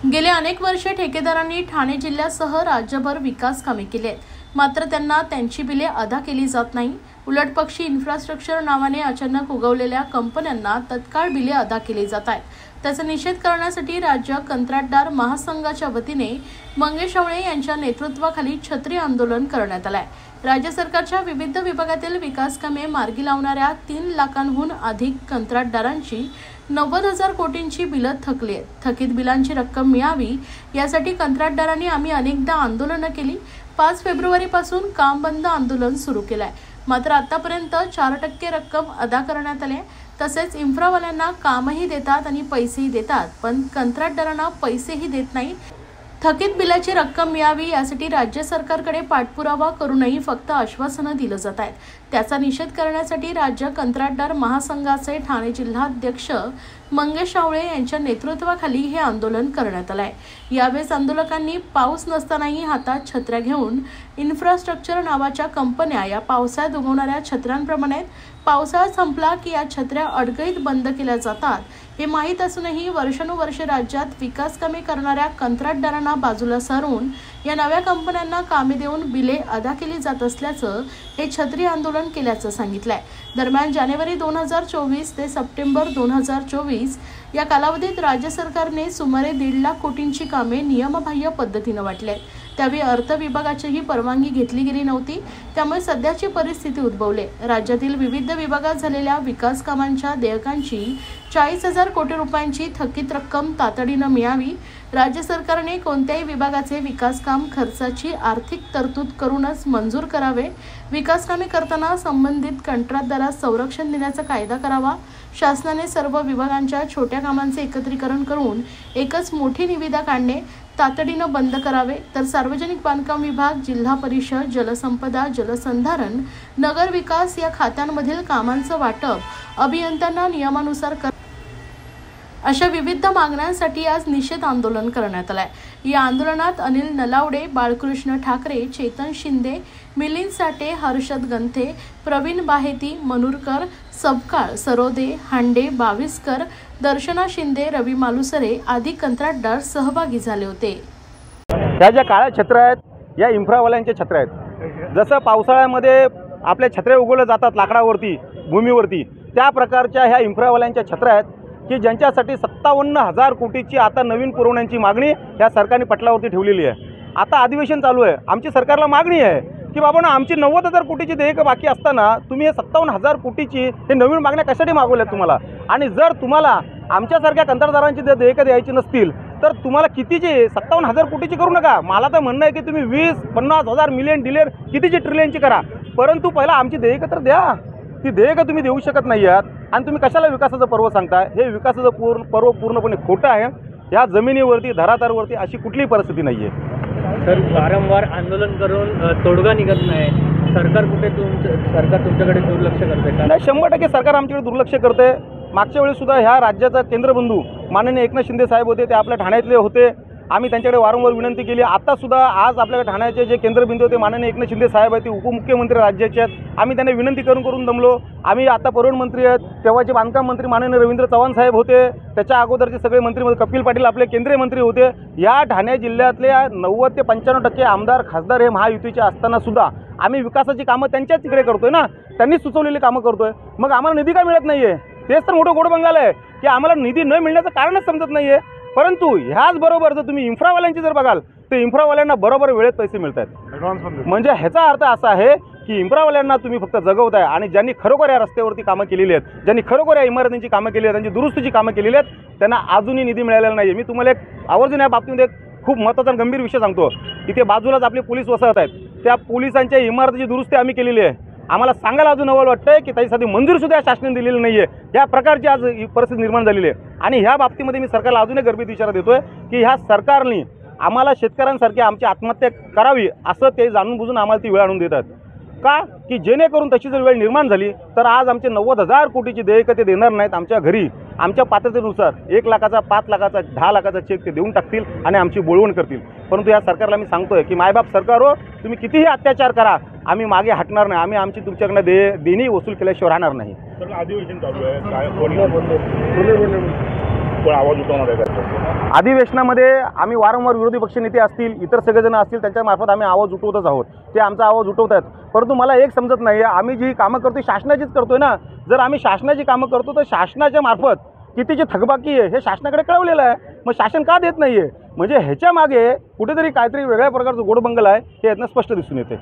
गेले अनेक वर्षे ठेकेदारांनी ठाणे जिल्ह्यासह राज्यभर विकास कामे केली आहेत, मात्र त्यांना त्यांची बिले अदा केली जात नाही। उलटपक्षी इन्फ्रास्ट्रक्चर नावाने अचानक उगवलेल्या कंपन्यांना तत्काळ बिले अदा केली जात आहेत। त्याचा निषेध करण्यासाठी राज्य कंत्राटदार महासंघाच्या वतीने मंगेश आवळे यांच्या नेतृत्वाखाली छत्री आंदोलन करण्यात आले आहे। राज्य सरकारच्या विविध विभागातील विकास कामे मार्गी लावणाऱ्या 3 लाखांहून अधिक कंत्राटदारांची 90,000 कोटींची बिलं थकली आहेत। थकीत बिलांची रक्कम मिळावी यासाठी कंत्राटदारांनी आम्ही अनेकदा आंदोलनं केली। 5 फेब्रुवारीपासून काम बंद आंदोलन सुरू केलं आहे, मात्र आतापर्यंत 4% रक्कम अदा करण्यात आली। तसेच इन्फ्रावाल्यांना कामही देतात आणि पैसेही देतात, पण कंत्राटदारांना पैसेही देत नाही। थकीत बिलाची रक्कम मिळावी यासाठी राज्य सरकारकडे पाठपुरावा करूनही फक्त आश्वासनं दिलं जात आहेत। त्याचा निषेध करण्यासाठी राज्य कंत्राटदार महासंघाचे ठाणे जिल्हाध्यक्ष मंगेश आवळे यांच्या नेतृत्वाखाली हे आंदोलन करण्यात आलं आहे। यावेळेस आंदोलकांनी पाऊस नसतानाही हातात छत्र्या घेऊन इन्फ्रास्ट्रक्चर नावाच्या कंपन्या या पावसाळ्यात उगवणाऱ्या छत्र्यांप्रमाणे पावसाळा संपला की या छत्र्या अडगळीत बंद केल्या जातात हे माहीत असूनही वर्षानुवर्षे राज्यात विकास कामे करणाऱ्या कंत्राटदारांना बाजूला सारून या नव्या कंपन्यांना कामे देऊन बिले अदा केली जात असल्याचं हे छत्री आंदोलन केल्याचं सांगितलंय। दरम्यान जानेवारी 2024 ते सप्टेंबर 2024 या कालावधीत राज्य सरकारने सुमारे 1.5 लाख कोटींची कामे नियमबाह्य पद्धतीने वाटली आहेत। त्यावेळी अर्थ विभागाचीही परवानगी घेतली गेली नव्हती, त्यामुळे सध्याची परिस्थिती उद्भवली। राज्यातील विविध विभागात झालेल्या विकास कामांच्या देयकांची 40,000 कोटी रुपयांची थकीत रक्कम तातडीने मिळावी। राज्य सरकारने कोणत्याही विभागाचे विकास काम खर्चाची आर्थिक तरतूद करूनच मंजूर करावे। विकास कामे करताना संबंधित कंत्राटदारास संरक्षण देण्याचा कायदा करावा। शासनाने सर्व विभागांच्या छोट्या कामांचे एकत्रीकरण करून एकच मोठी निविदा काढणे तातडीने बंद करावे। तर सार्वजनिक बांधकाम विभाग, जिल्हा परिषद, जलसंपदा, जलसंधारण, नगर विकास या खात्यांमधील कामांचं वाटप अभियंत्यांना नियमानुसार अशा विविध मागण्यांसाठी आज निषेध आंदोलन करण्यात आलंय। या आंदोलनात अनिल नलावडे, बाळकृष्ण ठाकरे, चेतन शिंदे, मिलिंद साठे, हर्षद गंथे, प्रवीण बाहेती, मनुरकर, सबकाळ, सरोदे, हांडे, बाविस्कर, दर्शना शिंदे, रवी मालुसरे आदी कंत्राटदार सहभागी झाले होते। ह्या ज्या काळ्या छत्र्या आहेत या इन्फ्रावाल्यांच्या छत्र्या आहेत। जसं पावसाळ्यामध्ये आपल्या छत्र्या उगवल्या जातात लाकडावरती, भूमीवरती, त्या प्रकारच्या ह्या इन्फ्रावाल्यांच्या छत्र्या आहेत की ज्यांच्यासाठी 57,000 कोटीची आता नवीन पुरवण्याची मागणी या सरकारने पटलावरती ठेवलेली आहे। आता अधिवेशन चालू आहे, आमची सरकारला मागणी आहे की बाबा ना आमची 90,000 कोटीची देयक बाकी असताना तुम्ही हे 57,000 कोटीची हे नवीन मागण्या कशासाठी मागवल्यात तुम्हाला? आणि जर तुम्हाला आमच्यासारख्या कंत्राटदारांची देयक द्यायची नसतील तर तुम्हाला कितीची 57,000 कोटीची करू नका। मला तर म्हणणं आहे की तुम्ही 20, 50,000 मिलियन डिलेर कितीची ट्रिलियनची करा, परंतु पहिला आमची देयक तर द्या। ती देयक तुम्ही देऊ शकत नाही आहात आणि तुम्ही कशाला विकासाचं पर्व सांगताय? हे विकासाचं पर्व पूर्णपणे खोटं आहे। या जमिनीवरती, धरातलवरती अशी कुठलीही परिस्थिती नाही आहे। सर, वारंवार आंदोलन करून तोडगा निघत नाही। सरकार तुमच्याकडे दुर्लक्ष करते का? नाही, 100% सरकार आमच्याकडे दुर्लक्ष करते। मागच्या वेळेस सुद्धा ह्या राज्याचा केंद्रबिंदू माननीय एकनाथ शिंदे साहेब होते, ते आपल्या ठाण्यातले होते। आम्ही त्यांच्याकडे वारंवार विनंती केली। आतासुद्धा आज आपल्या ठाण्याचे जे केंद्रबिंदू होते माननीय एकनाथ शिंदे साहेब आहेत, ते उपमुख्यमंत्री राज्याचे आहेत। आम्ही त्यांना विनंती करून दमलो। आम्ही आता परिवहन मंत्री आहेत, तेव्हाचे बांधकाम मंत्री माननीय रवींद्र चव्हाण साहेब होते, त्याच्या अगोदरचे सगळे मंत्री कपिल पाटील आपले केंद्रीय मंत्री होते। या ठाणे जिल्ह्यातले 90 ते 95% आमदार खासदार हे महायुतीचे असताना सुद्धा आम्ही विकासाची कामं त्यांच्याच तिकडे करतोय ना, त्यांनी सुचवलेली कामं करतोय। मग आम्हाला निधी का मिळत नाही आहे? तेच तर मोठं गोडबंगाल आहे की आम्हाला निधी न मिळण्याचं कारणच समजत नाही आहे। परंतु ह्याचबरोबर जर तुम्ही इन्फ्रावाल्यांची जर बघाल तर इन्फ्रावाल्यांना बरोबर वेळेत पैसे मिळत आहेत। म्हणजे ह्याचा अर्थ असा आहे की इन्फ्रावाल्यांना तुम्ही फक्त जगवताय आणि ज्यांनी खरोखर या रस्त्यावरती कामं केलेली आहेत, ज्यांनी खरोखर या इमारतींची कामं केली आहेत, त्यांची दुरुस्तीची कामं केलेली आहेत, त्यांना अजूनही निधी मिळालेला नाही आहे। मी तुम्हाला एक आवर्जून या बाबतीमध्ये एक खूप महत्त्वाचा गंभीर विषय सांगतो। इथे बाजूलाच आपले पोलीस वसत आहेत, त्या पोलिसांच्या इमारतीची दुरुस्ती आम्ही केलेली आहे। आम्हाला सांगायला अजून नवल वाटतंय की त्याची साधी मंजुरीसुद्धा शासनाने दिलेली नाही आहे। या प्रकारची आज परिस्थिती निर्माण झालेली आहे आणि ह्या बाबतीमध्ये मी सरकारला अजून एक गंभीर इशारा देतोय की ह्या सरकारने आम्हाला शेतकऱ्यांसारखी आमची आत्महत्या करावी असं ते जाणून बुजून आम्हाला ती वेळ आणून देतात। का की जेणेकरून तशी जर वेळ निर्माण झाली तर आज आमचे 90,000 कोटीची देयक ते देणार नाहीत। आमच्या घरी आमच्या पात्रतेनुसार 1 लाखाचा, 5 लाखाचा, 10 लाखाचा चेक ते देऊन टाकतील आणि आमची बोलवण करतील। परंतु या सरकारला मी सांगतोय की मायबाप सरकार हो, तुम्ही कितीही अत्याचार करा, आम्ही मागे हटणार नाही। आम्ही आमची तुमच्याकडनं देणी वसूल केल्याशिवाय राहणार नाही। अधिवेशन चालू आहे, काय आपण आवाज उठवणार आहे का? अधिवेशनामध्ये आम्ही वारंवार विरोधी पक्षनेते असतील, इतर सगळेजण असतील, त्यांच्यामार्फत आम्ही आवाज उठवतच आहोत. ते आमचा आवाज उठवत आहेत. परंतु मला एक समजत नाही आहे, आम्ही जी कामं करतोय शासनाचीच करतोय ना. जर आम्ही शासनाची कामं करतो तर शासनाच्या मार्फत कितीची थकबाकी आहे हे शासनाकडे कळवलेलं आहे. मग शासन का देत नाही आहे? म्हणजे ह्याच्या मागे कुठेतरी काहीतरी वेगळ्या प्रकारचं गोडबंगल आहे हे यातनं स्पष्ट दिसून येते.